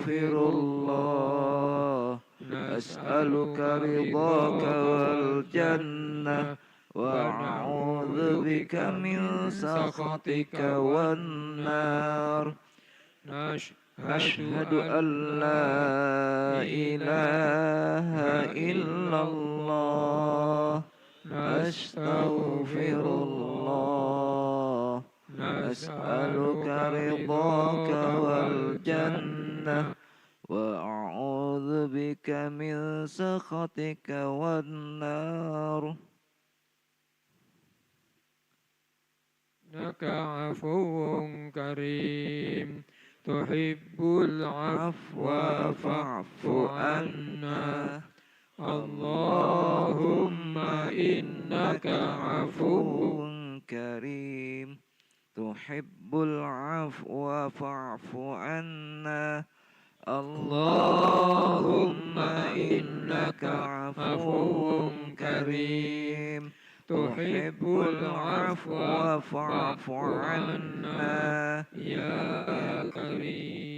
Astaghfirullah. As'aluka ridhaka wal jannah wa a'udzubika min sakhatika wan nar. Ashhadu an la ilaha illallah. Astaghfirullah. As'aluka ridhaka wal jannah wa a'udzubika min sakhatika wan nar. إنك عفو كريم تحب العفو فاعف عنا اللهم إنك عفو كريم تحب العفو فاعف عنا اللهم إنك عفو كريم تحب العفو فاعف عنا يا كريم.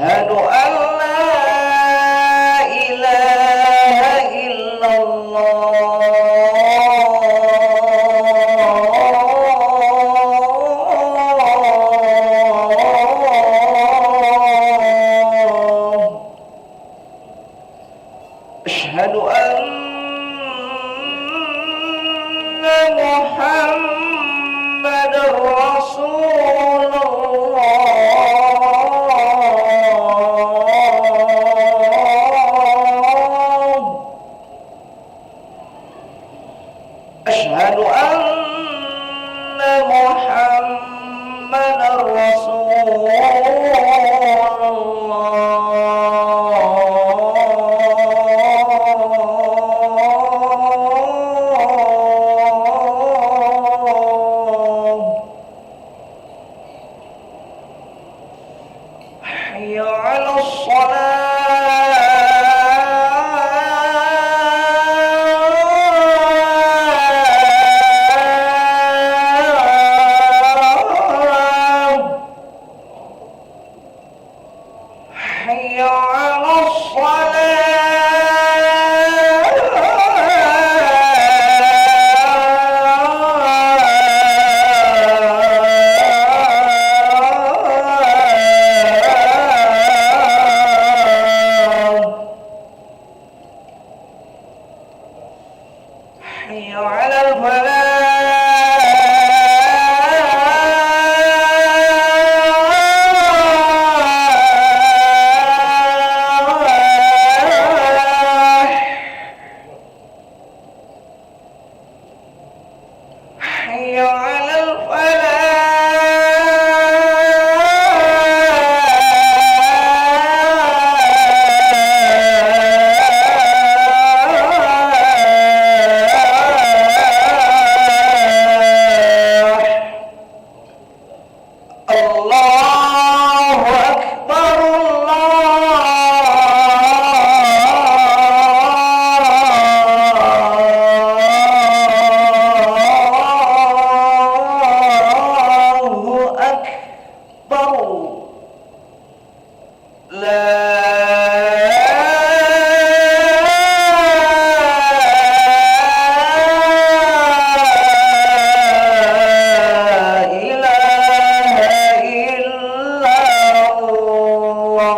أشهد أن لا إله إلا الله أشهد أن محمد رسول الله أشهد أن محمد رسول الله حي على الصلاة حي على الصلاة حي على الفلاح حي على الفلاح الله أكبر الله أكبر لا إله إلا الله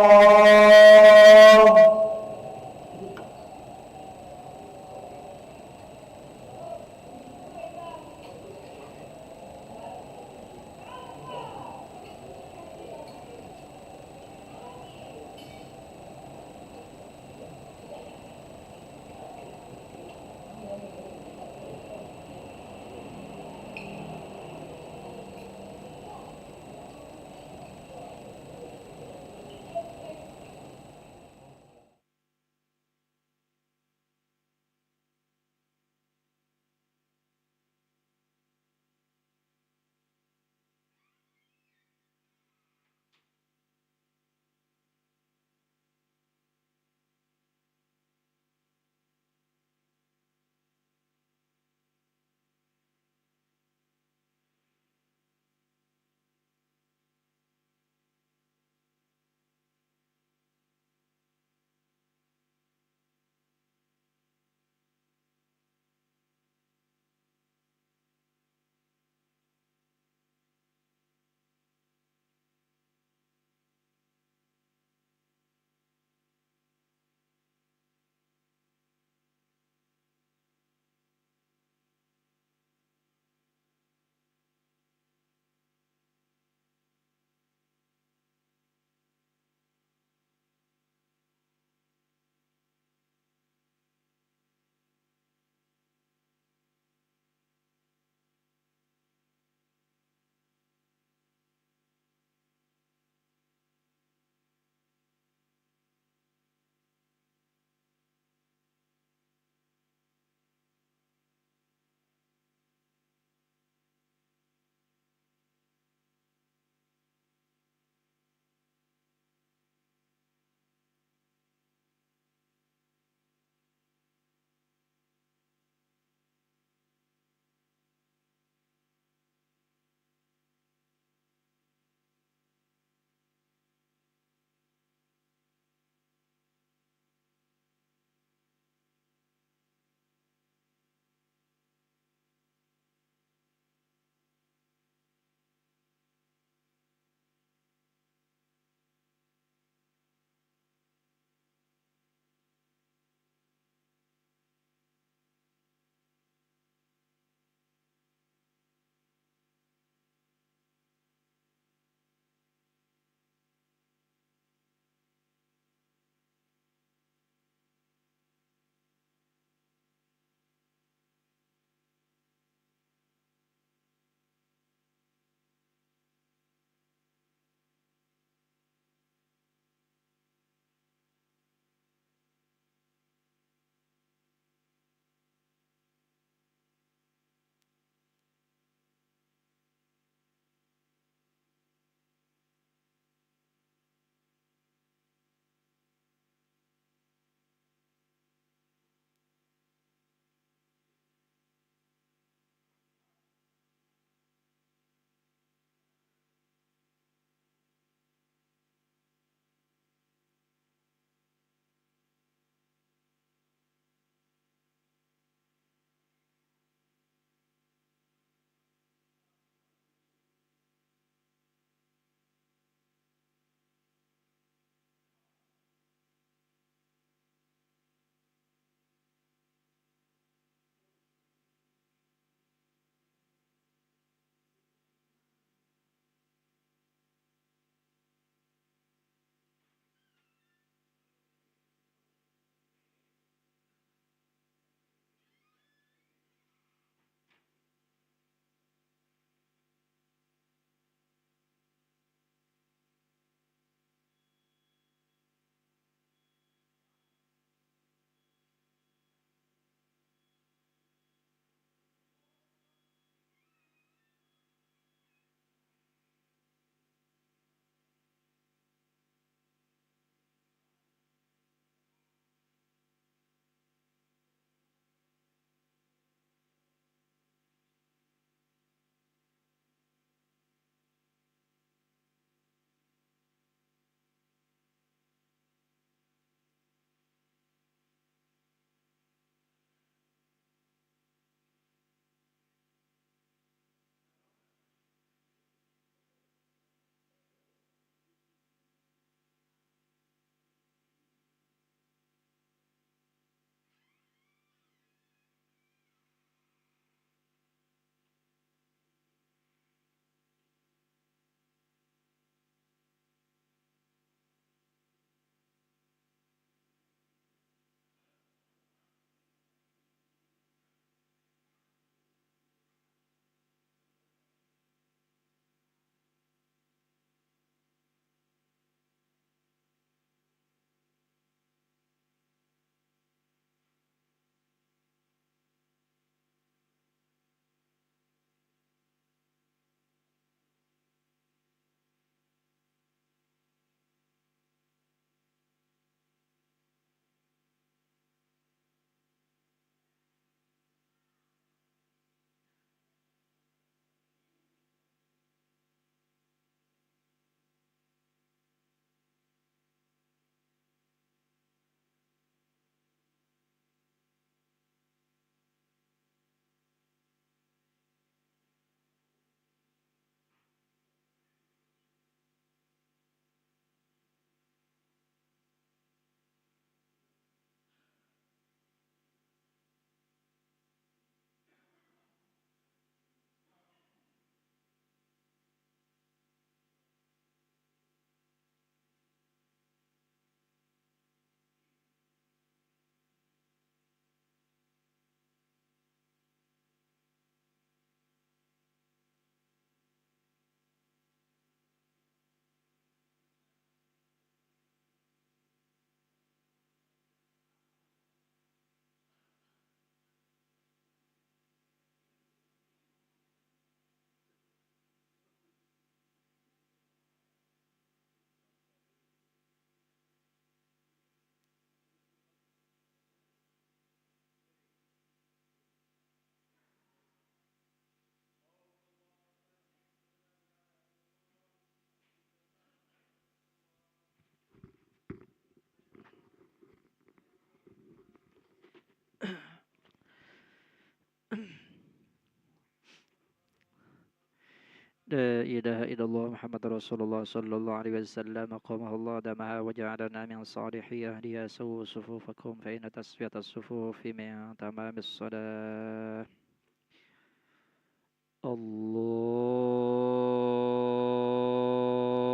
إله إلا الله محمد رسول الله صلى الله عليه وسلم قامه الله دمها وجعلنا من صالحي أهلها سووا صفوفكم فإن تسوية الصفوف من تمام الصلاة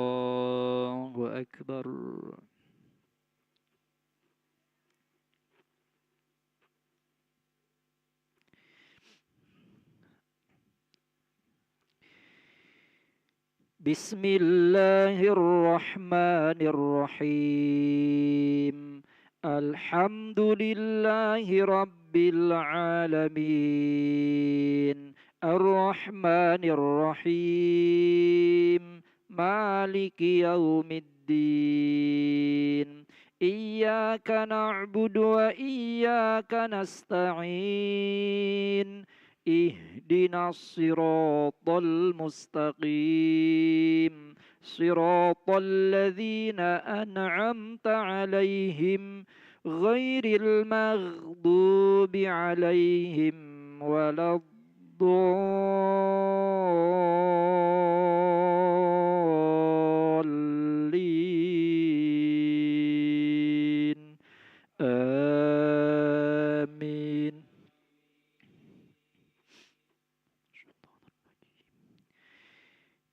الله أكبر بسم الله الرحمن الرحيم الحمد لله رب العالمين الرحمن الرحيم مالك يوم الدين إياك نعبد وإياك نستعين اهدنا الصراط المستقيم صراط الذين أنعمت عليهم غير المغضوب عليهم ولا الضالين آمين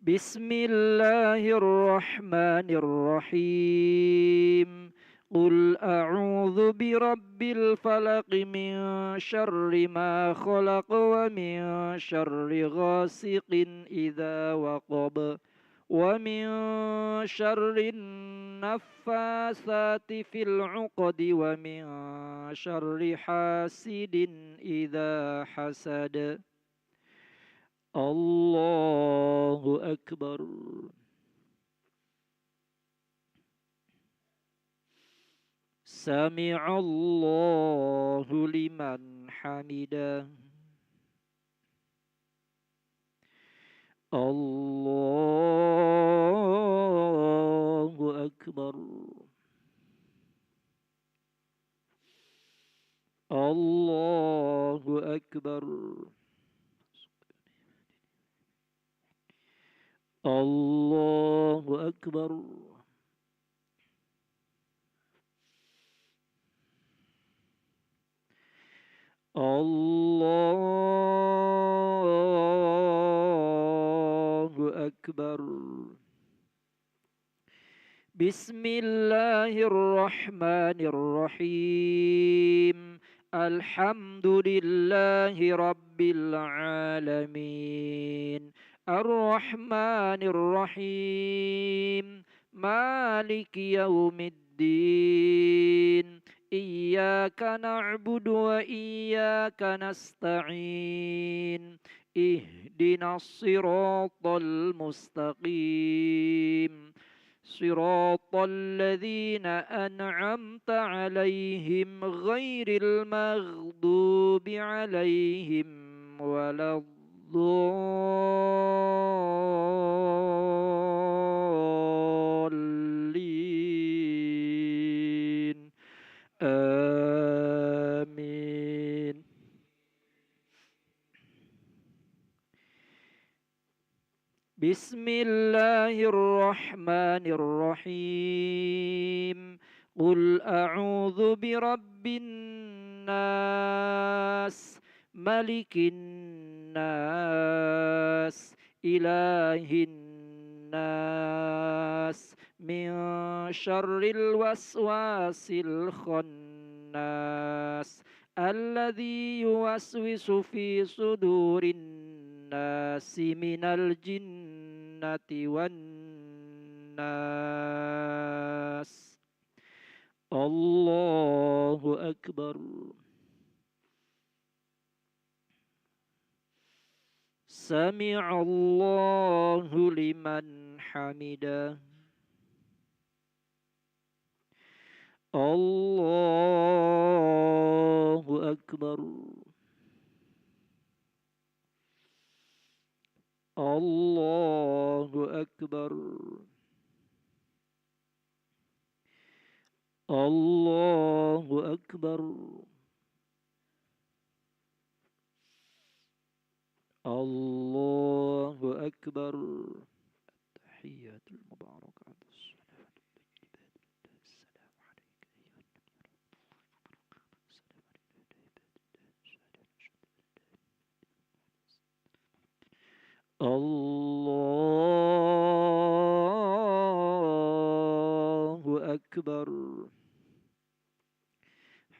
بسم الله الرحمن الرحيم قل أعوذ برب الفلق من شر ما خلق ومن شر غاسق إذا وقب ومن شر النفاثات في العقد ومن شر حاسد إذا حسد الله أكبر سمع الله لمن حمده الله أكبر الله أكبر الله أكبر الله أكبر بسم الله الرحمن الرحيم الحمد لله رب العالمين الرحمن الرحيم مالك يوم الدين إياك نعبد وإياك نستعين اهدنا الصراط المستقيم صراط الذين أنعمت عليهم غير المغضوب عليهم ولا الضالين آمين بسم الله الرحمن الرحيم قل أعوذ برب الناس ملك الناس إله الناس من شر الوسواس الخناس الذي يوسوس في صدور الناس من الجنة والناس الله أكبر سمع الله لمن حمده الله أكبر الله أكبر الله أكبر الله أكبر. التحيات المباركات الصلوات الطيبات السلام عليك أيها النبي. السلام عليك الله أكبر.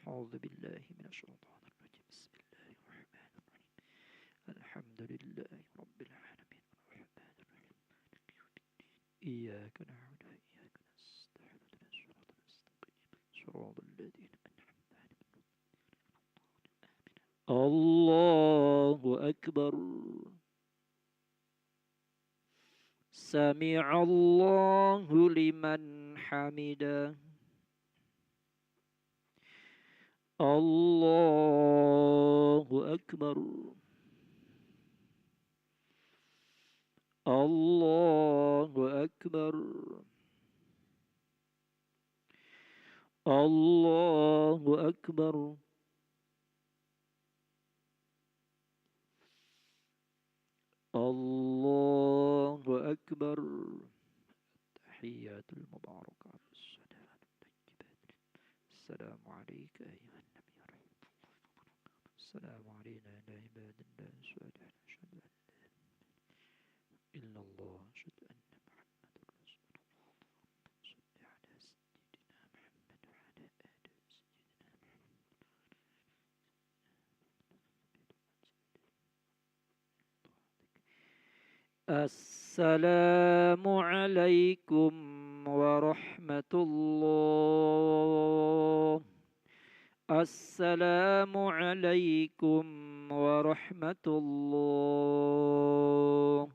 أعوذ بالله من الشيطان الرجيم. بسم الله الرحمن الرحيم. الحمد لله رب العالمين الرحمن الرحيم مالك يوم الدين. إياك نعبد وإياك نستعين اهدنا الصراط المستقيم صراط الذين أنعمت عليهم. الله أكبر. سمع الله لمن حمده. الله أكبر. الله أكبر. الله أكبر. الله أكبر. تحيات المباركات الصلوات الطيبات السلام عليك أيها النبي. السلام علينا على عباد الله الصالحين. أشهد أن لا إله إلا الله. أشهد أن محمد رسول الله. صل على سيدنا محمد وعلى آل سيدنا محمد. السلام عليكم ورحمة الله. السلام عليكم ورحمة الله.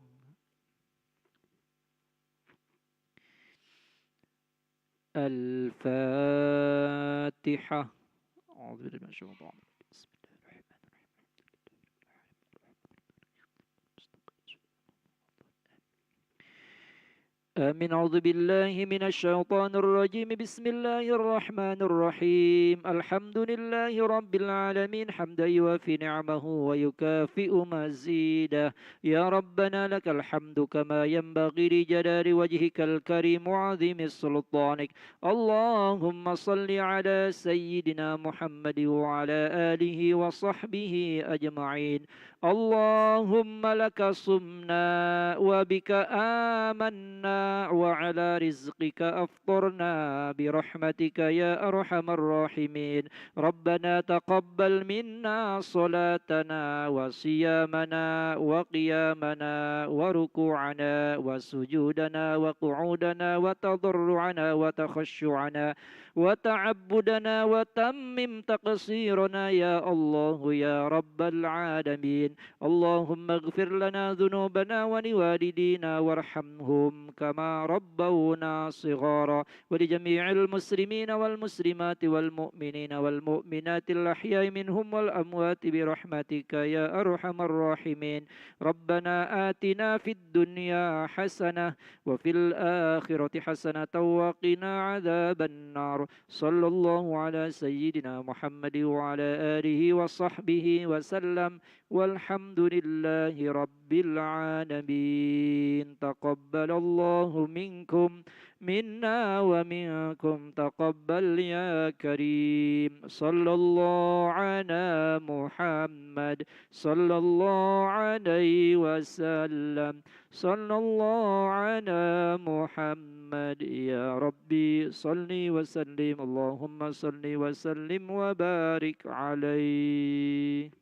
الفاتحة. أعوذ بالله من الشيطان الرجيم. بسم الله الرحمن الرحيم. آمين. أعوذ بالله من الشيطان الرجيم. بسم الله الرحمن الرحيم. الحمد لله رب العالمين حمدا يوافي نعمه ويكافئ مزيده. يا ربنا لك الحمد كما ينبغي لجلال وجهك الكريم وعظيم سلطانك. اللهم صل على سيدنا محمد وعلى آله وصحبه أجمعين. اللهم لك صمنا وبك آمنا وعلى رزقك أفطرنا برحمتك يا أرحم الراحمين. ربنا تقبل منا صلاتنا وصيامنا وقيامنا وركوعنا وسجودنا وقعودنا وتضرعنا وتخشعنا وتعبدنا وتمم تقصيرنا يا الله يا رب العالمين. اللهم اغفر لنا ذنوبنا ولوالدينا وارحمهم كما ربونا صغارا. ولجميع المسلمين والمسلمات والمؤمنين والمؤمنات الأحياء منهم والأموات برحمتك يا أرحم الراحمين. ربنا آتنا في الدنيا حسنة وفي الآخرة حسنة وقنا عذاب النار. صلى الله على سيدنا محمد وعلى آله وصحبه وسلم والحمد لله رب العالمين. تقبل الله منكم منا ومنكم تقبل يا كريم. صلى الله على محمد صلى الله عليه وسلم. صلى الله على محمد يا ربي صل وسلم. اللهم صل وسلم وبارك عليه.